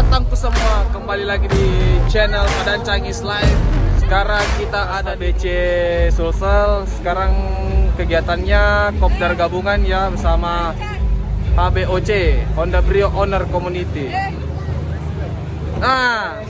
datangku semua, kembali lagi di channel Padan Cangis Live. Sekarang kita ada DC Sulsel. Sekarang kegiatannya kopdar gabungan ya bersama HBOC, Honda Brio Owner Community. Nah,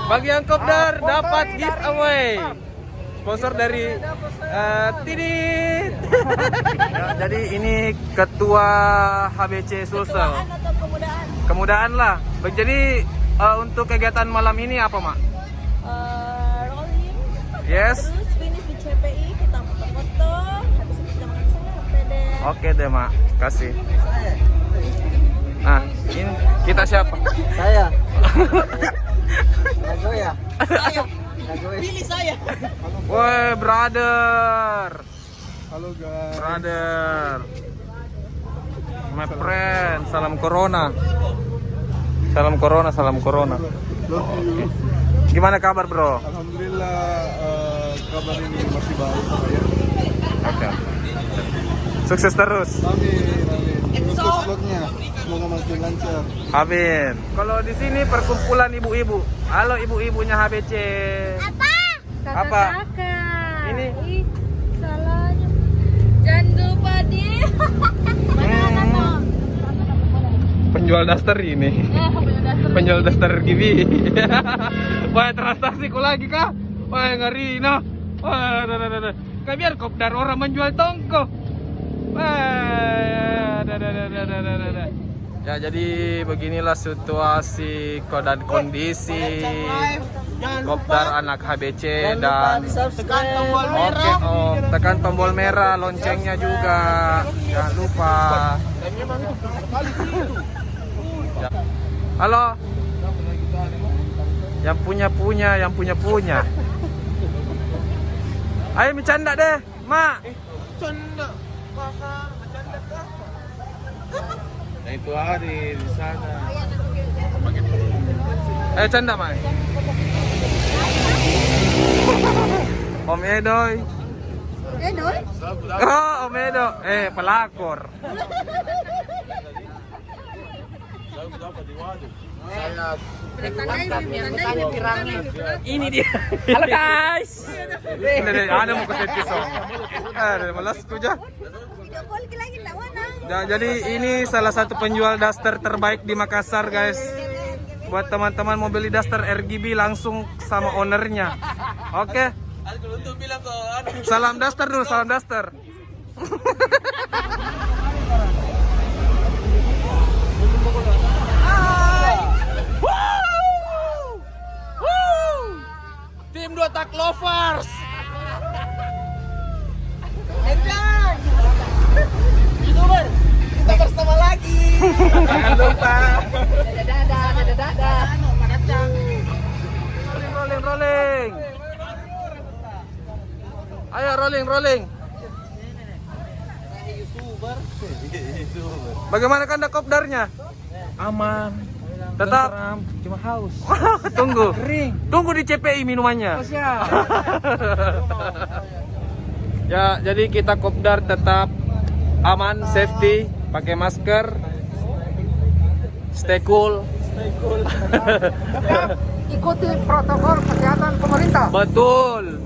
bagi yang kopdar dapat giveaway sponsor dari Tidit. Ya, jadi ini ketua HBC Sulsel. Kemudahan lah. Jadi untuk kegiatan malam ini apa, Mak? Rolling. Yes. Terus finish di CPI, kita foto-foto. Habis itu kita makan siang. Oke deh. Oke deh, Mak. Kasih. Nah, ini kita siapa? Saya. Lago ya. Ayo. Pilih saya. Woi, brother. Halo guys. Brother. My friend, salam corona. Salam corona, salam corona. Love you. Gimana kabar, Bro? Alhamdulillah kabar ini masih baik ya. Oke. Sukses terus. Amin. Sukses vlognya. Semoga makin lancar. Amin. Kalau di sini perkumpulan ibu-ibu. Halo ibu-ibunya HBC. Apa? Kakak. Ini? Ih, salahnya. Jangan lupa di. Mana tuh? Penjual daster ini. Penjual daster Gibi. Wah, transaksi kok lagi kah? Wah, ngeri nah. Wah, dah. Kayak biar kopdar orang menjual tongko. Wah, dah. Ya, jadi beginilah situasi dan kondisi kopdar anak HBC dan Tekan tombol oke Om, tekan tombol merah, loncengnya juga. Jangan lupa. Ya. Halo. Yang punya. Ayo bercanda deh, Mak. Canda. Pasar bercanda kah? Nah itu hari di sana. Ayo canda, Mak. Om Edoy. Doi. Oh, Om Edo. Pelakor. Saya Ini dia. Halo guys. Ini ada mau ke episode. Malas kuja. Tidak boleh lagi lawan. Jadi ini salah satu penjual daster terbaik di Makassar, guys. Buat teman-teman mau beli daster RGB langsung sama ownernya. Oke. Salam daster dulu, salam daster. Tim 2 Tak Lovers. YouTuber, kita bersama lagi. Jangan lupa. Dadah. Rolling. Ayo rolling. YouTuber. Bagaimana kanda kopdarnya? Aman. Tetap Cuma haus. tunggu. Kering. Tunggu di CPI minumannya. Siap. Ya, jadi kita kopdar tetap aman, safety, pakai masker, stay cool. Ikuti protokol kesehatan pemerintah. Betul.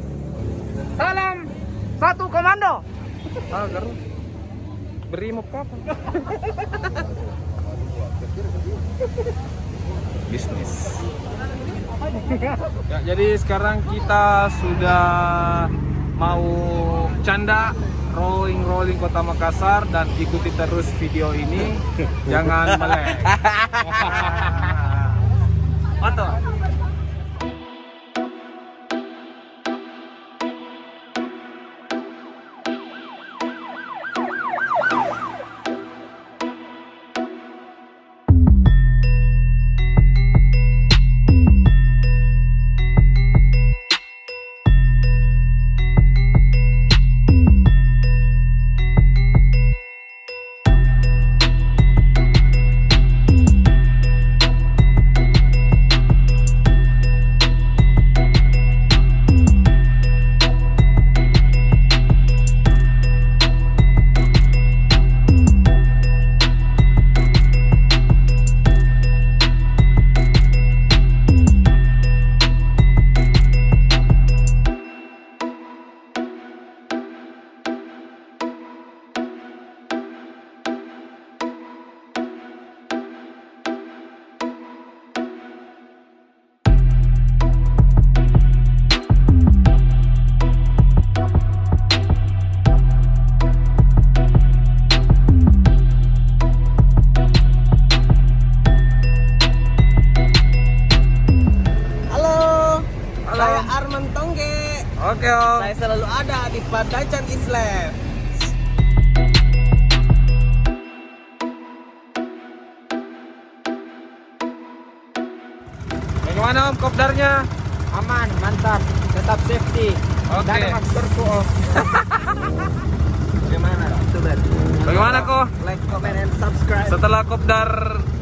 Salam satu komando. Agar berimop kapan? Bisnis. Ya, jadi sekarang kita sudah mau canda rolling Kota Makassar dan ikuti terus video ini. Jangan melek. Mantap. Oke Om. Saya selalu ada di Padancan Islam. Bagaimana Om kopdarnya? Aman, mantap, tetap safety. Oke. Dan maskerku Om. Gimana? Coba. Bagaimana kok? Like, comment, and subscribe. Setelah kopdar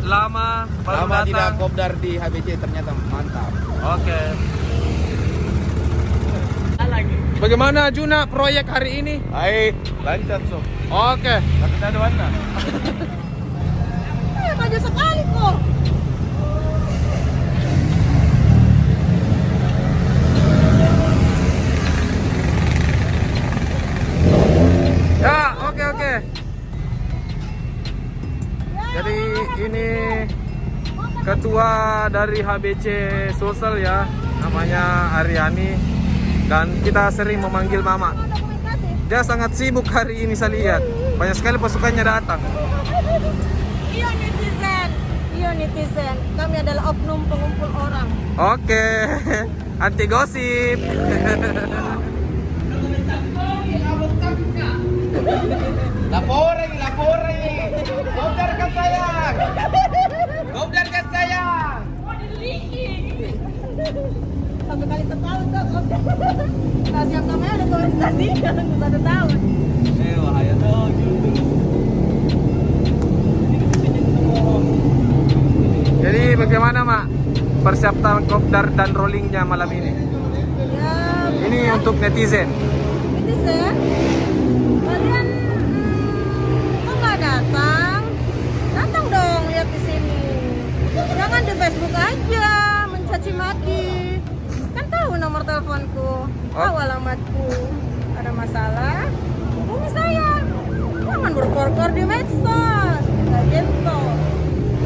lama baru Lama tidak datang. kopdar di HBC ternyata mantap. Oke. Bagaimana Juna proyek hari ini? Baik, lancar sob. Oke. Tapi ada warna. Maju sekali kok. Ya, oke. Jadi ini ketua dari HBC Sulsel ya, namanya Aryani, dan kita sering memanggil Mama. Dia sangat sibuk hari ini saya lihat. Banyak sekali pasukannya datang. Iya netizen. Kami adalah oknum pengumpul orang. Oke. Anti gosip. Laporin. Kopdar ke sayang. Kopdar ke sayang. Satu kali setahun tuh. Nah, siap namanya ada komentasi 1 tahun. Wahaya tuh. Jadi bagaimana Mak persiapan kopdar dan rollingnya malam ini? Ya, Ini untuk netizen. netizen. Kalian kok nggak datang? Datang dong, lihat di sini. Jangan di Facebook aja mencaci maki. Kan tahu nomor teleponku, tahu alamatku. Ada masalah, hubungi saya. Jangan berkor-kor di medsos. Nggak gitu.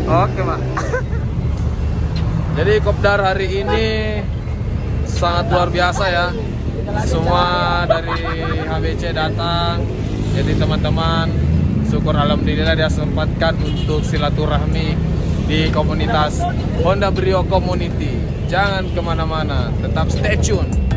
Oke Mak. Jadi kopdar hari ini sangat luar biasa ya. Semua dari HBC datang. Jadi teman-teman, syukur alhamdulillah dia sempatkan untuk silaturahmi di komunitas Honda Brio Community. Jangan kemana-mana, tetap stay tune.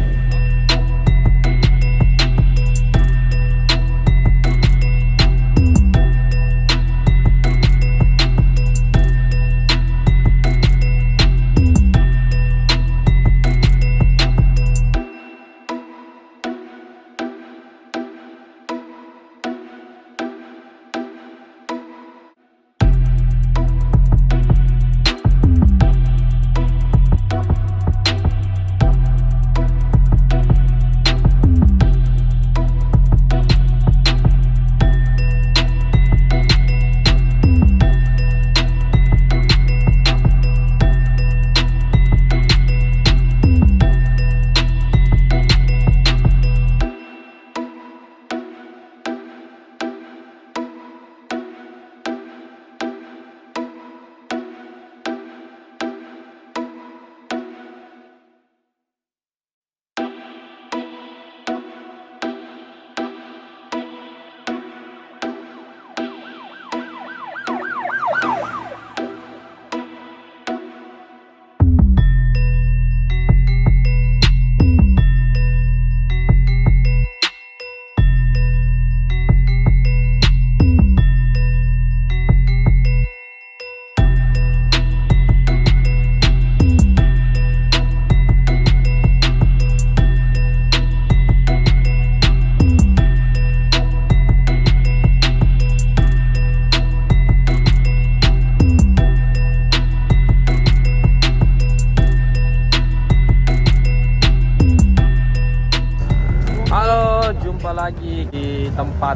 Jumpa lagi di tempat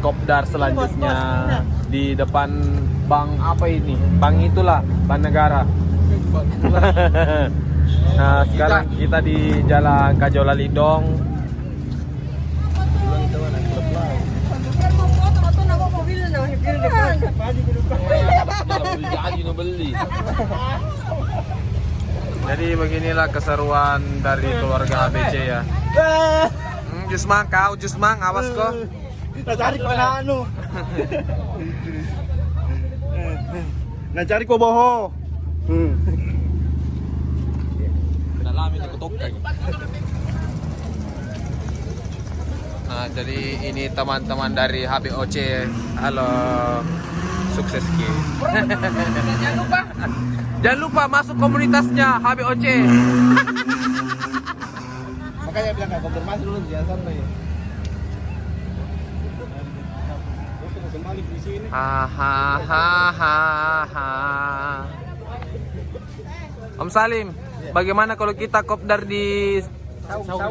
kopdar selanjutnya di depan bank apa ini? Bank itulah, Bank Negara. Nah, sekarang kita di Jalan Kajola Lidong. Jadi beginilah keseruan dari keluarga ABC ya. Jus mang, awas kok. Nah cari ko na ano. Nah cari ko boho. Pinalamin na kutok kay. Nah, jadi ini teman-teman dari HBOC. Halo, sukses Ki. Jangan lupa masuk komunitasnya HBOC. Makanya bilang nggak konfirmasi dulu jangan santai. Kembali di sini. Hahaha. Om Salim, bagaimana kalau kita kopdar di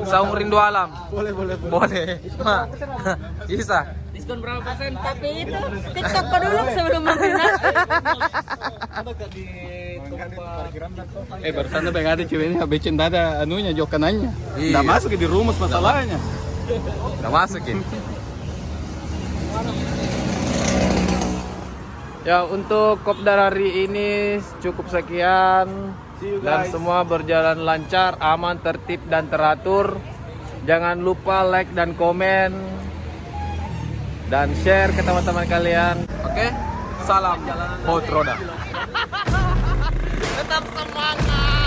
Saung Rindu Alam? Boleh. Boleh. Bisa. Diskon berapa persen? Tapi itu TikTok kok dulu sebelum koordinasi. Barusan ada ada ceweknya HB cinta ada anunya jokanannya. Iya. Nggak masuk di rumus masalahnya. Udah masukin. Ya, untuk kopdar hari ini cukup sekian. Dan semua berjalan lancar, aman, tertib, dan teratur. Jangan lupa like dan komen dan share ke teman-teman kalian. Oke, salam hot roda. Tetap semangat.